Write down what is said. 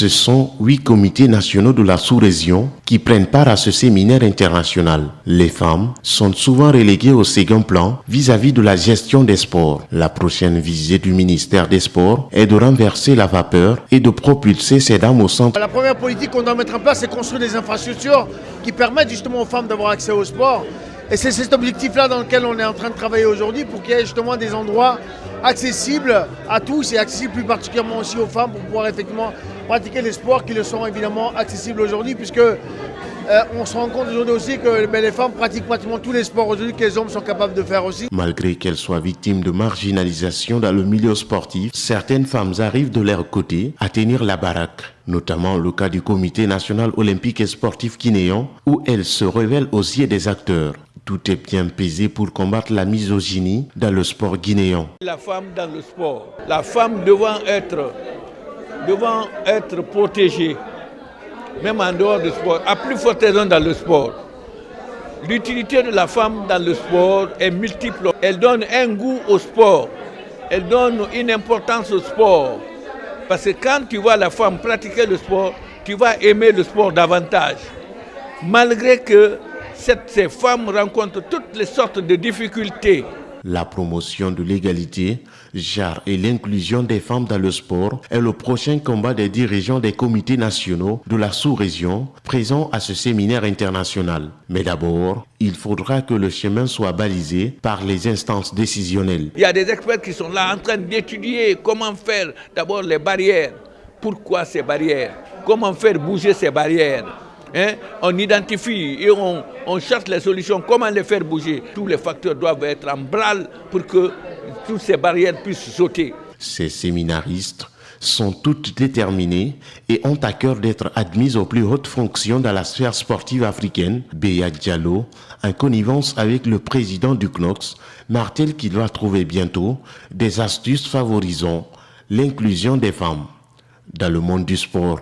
Ce sont 8 comités nationaux de la sous-région qui prennent part à ce séminaire international. Les femmes sont souvent reléguées au second plan vis-à-vis de la gestion des sports. La prochaine visée du ministère des Sports est de renverser la vapeur et de propulser ces dames au centre. La première politique qu'on doit mettre en place, c'est construire des infrastructures qui permettent justement aux femmes d'avoir accès au sport. Et c'est cet objectif-là dans lequel on est en train de travailler aujourd'hui pour qu'il y ait justement des endroits accessibles à tous et accessibles plus particulièrement aussi aux femmes pour pouvoir effectivement pratiquer les sports qui le sont évidemment accessibles aujourd'hui puisque on se rend compte aujourd'hui aussi que les femmes pratiquent pratiquement tous les sports aujourd'hui que les hommes sont capables de faire aussi. Malgré qu'elles soient victimes de marginalisation dans le milieu sportif, certaines femmes arrivent de leur côté à tenir la baraque. Notamment le cas du Comité national olympique et sportif guinéen où elles se révèlent aux yeux des acteurs. Tout est bien pesé pour combattre la misogynie dans le sport guinéen. La femme dans le sport, la femme devant être protégée, même en dehors du sport, à plus forte raison dans le sport. L'utilité de la femme dans le sport est multiple. Elle donne un goût au sport, elle donne une importance au sport. Parce que quand tu vois la femme pratiquer le sport, tu vas aimer le sport davantage. Malgré que ces femmes rencontrent toutes les sortes de difficultés. La promotion de l'égalité, genre et l'inclusion des femmes dans le sport est le prochain combat des dirigeants des comités nationaux de la sous-région présents à ce séminaire international. Mais d'abord, il faudra que le chemin soit balisé par les instances décisionnelles. Il y a des experts qui sont là en train d'étudier comment faire d'abord les barrières. Pourquoi ces barrières? Comment faire bouger ces barrières? On identifie et on cherche les solutions, comment les faire bouger. Tous les facteurs doivent être en branle pour que toutes ces barrières puissent sauter. Ces séminaristes sont toutes déterminées et ont à cœur d'être admises aux plus hautes fonctions dans la sphère sportive africaine. Béa Diallo, en connivence avec le président du CNOX, martèle qu'il va trouver bientôt des astuces favorisant l'inclusion des femmes dans le monde du sport.